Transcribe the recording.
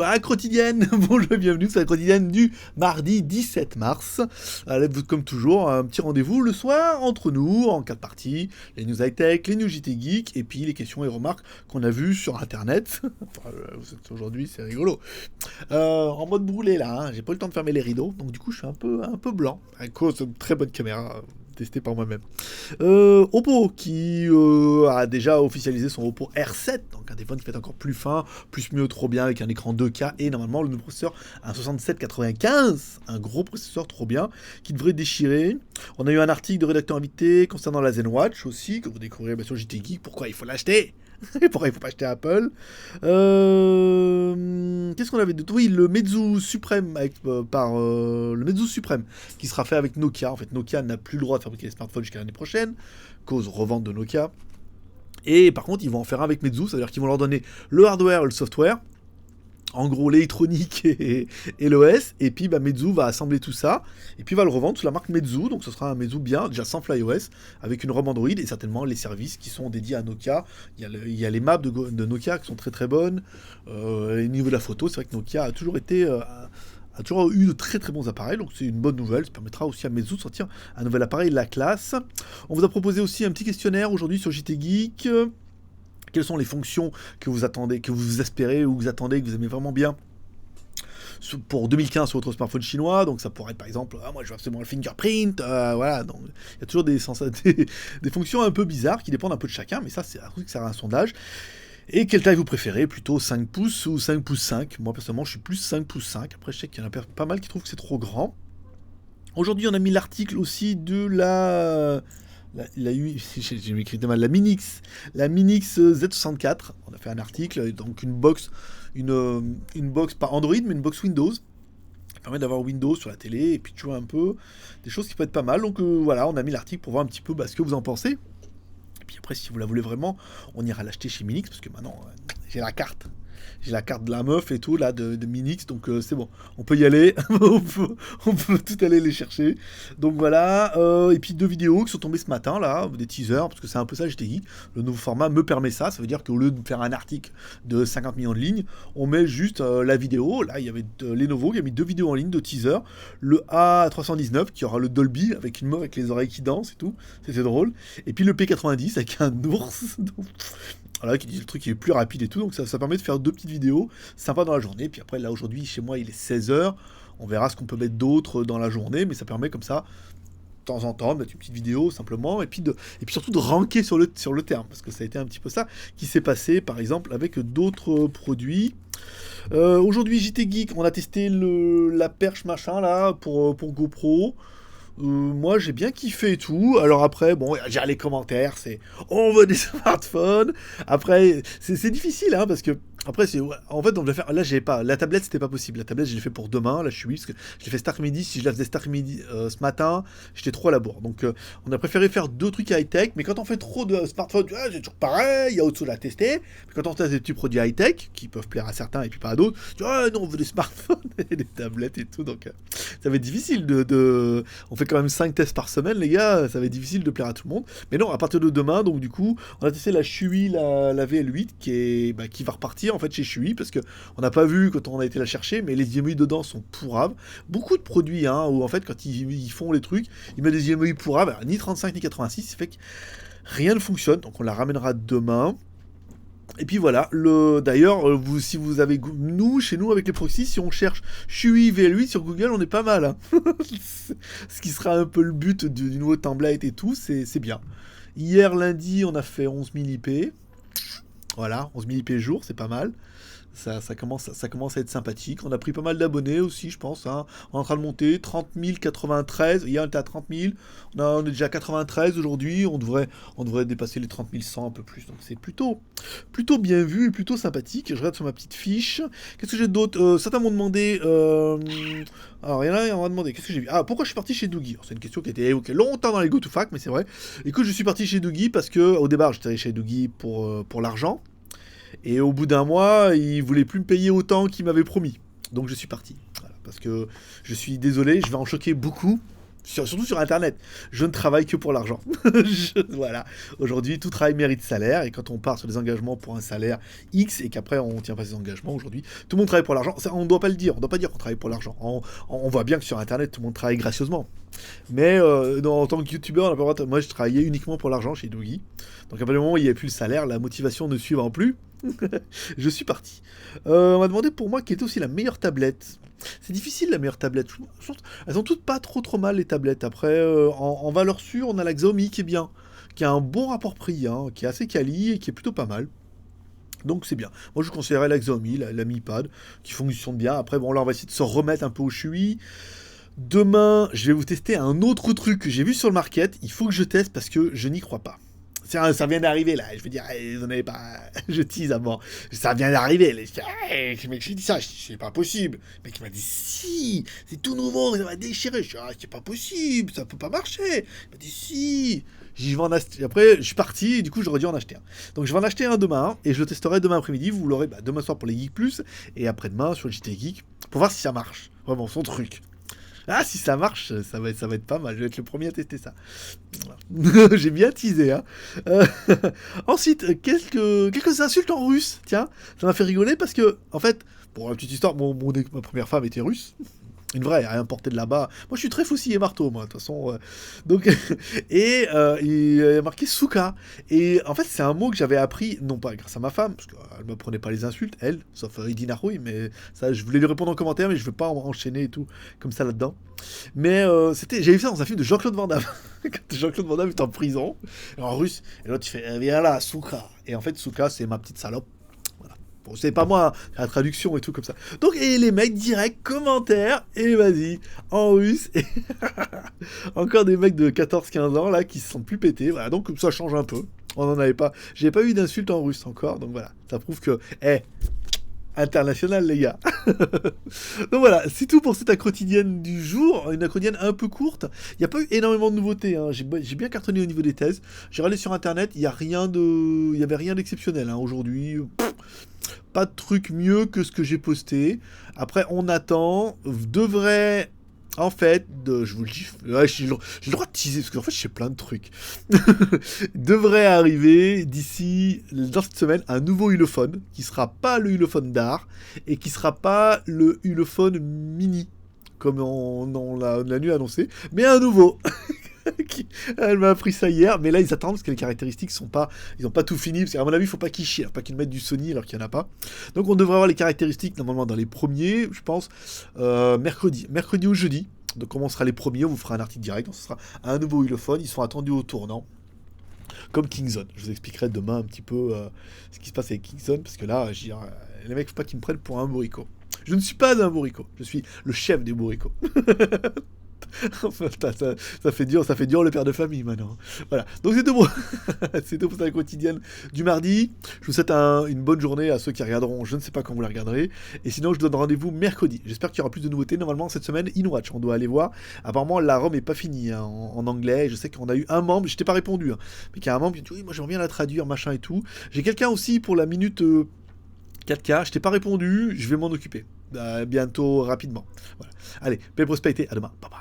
À la quotidienne, bonjour et bienvenue sur la quotidienne du mardi 17 mars. Allez, comme toujours, un petit rendez-vous le soir entre nous, en 4 parties, les news high-tech, les news JT Geek, et puis les questions et remarques qu'on a vues sur Internet. Enfin, aujourd'hui, c'est rigolo. En mode brûlé là, hein, j'ai pas eu le temps de fermer les rideaux, donc du coup, je suis un peu blanc, à cause d'une très bonne caméra testée par moi-même. Oppo qui a déjà officialisé son Oppo R7, donc un téléphone qui fait encore plus fin, plus mieux, trop bien, avec un écran 2K et normalement le nouveau processeur, un 6795, un gros processeur trop bien, qui devrait déchirer. On a eu un article de rédacteur invité concernant la ZenWatch aussi, que vous découvrirez bien sûr JT Geek, pourquoi il faut l'acheter. Et pourquoi il ne faut pas acheter Apple. Qu'est-ce qu'on avait de... Oui, le Meizu Supreme, le Meizu Supreme, qui sera fait avec Nokia. En fait, Nokia n'a plus le droit de fabriquer les smartphones jusqu'à l'année prochaine, cause revente de Nokia. Et par contre, ils vont en faire un avec Meizu, c'est-à-dire qu'ils vont leur donner le hardware et le software, en gros l'électronique et l'OS, et puis Meizu va assembler tout ça, et puis va le revendre sous la marque Meizu, donc ce sera un Meizu bien, déjà sans FlyOS, avec une ROM Android, et certainement les services qui sont dédiés à Nokia. Il y a les maps de Nokia qui sont très très bonnes, et au niveau de la photo, c'est vrai que Nokia a toujours été... a toujours eu de très très bons appareils, donc c'est une bonne nouvelle, ça permettra aussi à Meizu de sortir un nouvel appareil de la classe. On vous a proposé aussi un petit questionnaire aujourd'hui sur JT Geek. Quelles sont les fonctions que vous attendez, que vous espérez ou que vous attendez, que vous aimez vraiment bien pour 2015 sur votre smartphone chinois? Donc ça pourrait être par exemple, moi je veux absolument le fingerprint, voilà, donc il y a toujours des fonctions un peu bizarres qui dépendent un peu de chacun, mais ça c'est un truc, ça sert à un sondage. Et quelle taille vous préférez, plutôt 5 pouces ou 5 pouces 5? Moi personnellement je suis plus 5 pouces 5, après je sais qu'il y en a pas mal qui trouvent que c'est trop grand. Aujourd'hui on a mis l'article aussi de j'ai écrit mal, la Minix Z64. On a fait un article, donc une box pas Android, mais une box Windows. Ça permet d'avoir Windows sur la télé et puis de jouer un peu, des choses qui peuvent être pas mal. Donc voilà, on a mis l'article pour voir un petit peu ce que vous en pensez. Et puis après, si vous la voulez vraiment, on ira l'acheter chez Minix parce que maintenant j'ai la carte. J'ai la carte de la meuf et tout là de Minix, donc c'est bon, on peut y aller. on peut tout aller les chercher. Donc voilà, et puis 2 vidéos qui sont tombées ce matin là, des teasers, parce que c'est un peu ça, j'étais dit. Le nouveau format me permet ça, ça veut dire qu'au lieu de faire un article de 50 millions de lignes, on met juste la vidéo. Là, il y avait Lenovo qui a mis 2 vidéos en ligne de teaser. Le A319 qui aura le Dolby avec une meuf avec les oreilles qui dansent et tout, c'était drôle. Et puis le P90 avec un ours. Voilà, qui dit le truc qui est plus rapide et tout, donc ça permet de faire 2 petites vidéos sympas dans la journée. Puis après, là aujourd'hui, chez moi, il est 16h. On verra ce qu'on peut mettre d'autre dans la journée, mais ça permet comme ça, de temps en temps, de mettre une petite vidéo simplement, et puis surtout de ranker sur le terme, parce que ça a été un petit peu ça qui s'est passé, par exemple, avec d'autres produits. Aujourd'hui, JT Geek, on a testé la perche machin là pour GoPro. Moi j'ai bien kiffé et tout. Alors après, bon, j'ai les commentaires, c'est on veut des smartphones. Après, c'est difficile, hein, parce que après, en fait, on devait faire. Là, j'ai pas. La tablette, c'était pas possible. La tablette, je l'ai fait pour demain. Là, je suis oui, parce que je l'ai fait cet après-midi. Si je la faisais cet après-midi ce matin, j'étais trop à la bourre. Donc, on a préféré faire 2 trucs high-tech. Mais quand on fait trop de smartphones, c'est toujours pareil. Il y a autre chose à tester. Puis quand on teste des petits produits high-tech, qui peuvent plaire à certains et puis pas à d'autres, non, on veut des smartphones et des tablettes et tout. Donc, ça va être difficile on fait quand même 5 tests par semaine, les gars. Ça va être difficile de plaire à tout le monde. Mais non, à partir de demain, donc du coup, on a testé la Shui, la VL8, qui va repartir en fait chez Shui, parce que on n'a pas vu quand on a été la chercher, mais les IMEI dedans sont pourraves. Beaucoup de produits, hein, où en fait quand ils font les trucs, ils mettent des IMEI pourraves, alors, ni 35 ni 86, ça fait que rien ne fonctionne, donc on la ramènera demain. Et puis voilà, d'ailleurs, si vous avez... chez nous, avec les proxys, si on cherche Shui VL8 sur Google, on est pas mal. Hein. Ce qui sera un peu le but du nouveau template et tout, c'est bien. Hier, lundi, on a fait 11 000 IP. Voilà, 11 000 IP jour, c'est pas mal. Ça commence à être sympathique. On a pris pas mal d'abonnés aussi, je pense. Hein. On est en train de monter. 30 093. Hier, on était à 30 000. On est déjà à 93 aujourd'hui. On devrait dépasser les 30 100 un peu plus. Donc c'est plutôt bien vu et plutôt sympathique. Je regarde sur ma petite fiche. Qu'est-ce que j'ai d'autre? Certains m'ont demandé... Alors, il y en a, on m'a demandé, qu'est-ce que j'ai vu? Ah, pourquoi je suis parti chez Doogie? C'est une question qui a été évoquée longtemps dans les GoToFac, mais c'est vrai. Écoute, je suis parti chez Doogie parce que, au départ, j'étais allé chez Doogie pour l'argent. Et au bout d'un mois, il voulait plus me payer autant qu'il m'avait promis. Donc je suis parti. Voilà, parce que je suis désolé, je vais en choquer beaucoup. Surtout sur Internet. Je ne travaille que pour l'argent. Voilà. Aujourd'hui, tout travail mérite salaire. Et quand on part sur des engagements pour un salaire X et qu'après on ne tient pas ses engagements, aujourd'hui, tout le monde travaille pour l'argent. Ça, on ne doit pas le dire. On ne doit pas dire qu'on travaille pour l'argent. On voit bien que sur Internet, tout le monde travaille gracieusement. Mais en tant que youtubeur, on n'a pas le droit moi, je travaillais uniquement pour l'argent chez Dougie. Donc à partir du moment où il n'y avait plus le salaire, la motivation ne suivant plus, je suis parti. On m'a demandé pour moi quelle était aussi la meilleure tablette. C'est difficile la meilleure tablette. Elles sont toutes pas trop mal les tablettes. Après, en valeur sûre, on a la Xiaomi qui est bien, qui a un bon rapport prix, hein, qui est assez quali et qui est plutôt pas mal. Donc c'est bien. Moi je conseillerais la Xiaomi, la Mi Pad, qui fonctionne bien. Après bon là on va essayer de se remettre un peu au chui. Demain je vais vous tester un autre truc que j'ai vu sur le market. Il faut que je teste parce que je n'y crois pas. Ça vient d'arriver là, je veux dire, vous n'avez pas. Je tease à mort. Ça vient d'arriver. Là. J'ai dit ça, c'est pas possible. Le mec il m'a dit si, c'est tout nouveau, ça va déchirer. Je dis c'est pas possible, ça peut pas marcher. Il m'a dit si. J'y vais en acheter. Après, je suis parti et du coup, j'aurais dû en acheter un. Donc, je vais en acheter un demain et je le testerai demain après-midi. Vous l'aurez demain soir pour les Geeks Plus et après-demain sur le JT Geek pour voir si ça marche. Vraiment, son truc. Ah, si ça marche, ça va être pas mal. Je vais être le premier à tester ça. Voilà. J'ai bien teasé. Hein. Ensuite, quelques insultes en russe. Tiens, ça m'a fait rigoler parce que, en fait, pour la petite histoire, ma première femme était russe. Une vraie, elle a importé de là-bas. Moi, je suis très fousi et marteau, moi, de toute façon. Donc, et il y a marqué Souka. Et en fait, c'est un mot que j'avais appris, non pas grâce à ma femme, parce qu'elle ne me prenait pas les insultes, elle, sauf Edina Rouille, mais ça, je voulais lui répondre en commentaire, mais je ne veux pas enchaîner et tout, comme ça là-dedans. Mais j'ai vu ça dans un film de Jean-Claude Van Damme. Quand Jean-Claude Van Damme est en prison, en russe, et l'autre, il fait viens là, Souka. Et en fait, Souka, c'est ma petite salope. Bon, c'est pas moi, la traduction et tout comme ça. Donc, et les mecs, direct, commentaires, et vas-y, en russe. Et encore des mecs de 14-15 ans, là, qui se sont plus pétés. Voilà, donc ça change un peu. On n'en avait pas. J'ai pas eu d'insultes en russe encore, donc voilà. Ça prouve que, international, les gars. Donc voilà, c'est tout pour cette quotidienne du jour. Une quotidienne un peu courte. Il n'y a pas eu énormément de nouveautés. Hein. J'ai bien cartonné au niveau des thèses. J'ai regardé sur internet, il n'y avait rien d'exceptionnel hein, aujourd'hui. Pas de truc mieux que ce que j'ai posté. Après, on attend. Devrait. En fait, je vous le dis, j'ai le droit de teaser, parce qu'en fait, je sais plein de trucs. Devrait arriver d'ici, dans cette semaine, un nouveau Ulefone, qui sera pas le Ulefone d'art, et qui sera pas le Ulefone mini, comme on l'a nu annoncé, mais un nouveau. Elle m'a appris ça hier, mais là ils attendent parce que les caractéristiques sont pas, ils n'ont pas tout fini, parce qu'à mon avis il faut pas qu'ils chient, pas qu'ils mettent du Sony alors qu'il n'y en a pas. Donc on devrait avoir les caractéristiques normalement dans les premiers, je pense, mercredi ou jeudi. Donc on sera les premiers, on vous fera un article direct, donc ce sera un nouveau Ulefone, ils sont attendus au tournant. Comme Kingzone. Je vous expliquerai demain un petit peu ce qui se passe avec Kingzone, parce que là, les mecs, faut pas qu'ils me prennent pour un bourricot. Je ne suis pas un bourricot, je suis le chef des bourricots. ça fait dur le père de famille maintenant. Voilà. Donc c'est tout pour c'est tout pour la quotidienne du mardi. Je vous souhaite une bonne journée à ceux qui regarderont. Je ne sais pas quand vous la regarderez. Et sinon, je donne rendez-vous mercredi. J'espère qu'il y aura plus de nouveautés. Normalement, cette semaine, InWatch, on doit aller voir. Apparemment, la ROM est pas finie hein, en anglais. Je sais qu'on a eu un membre, je t'ai pas répondu, hein, mais qu'il y a un membre qui dit oui, moi j'aimerais bien la traduire, machin et tout. J'ai quelqu'un aussi pour la minute 4K. Je t'ai pas répondu. Je vais m'en occuper. Bientôt, rapidement. Voilà. Allez, belle prospérité. À demain. Bye bye.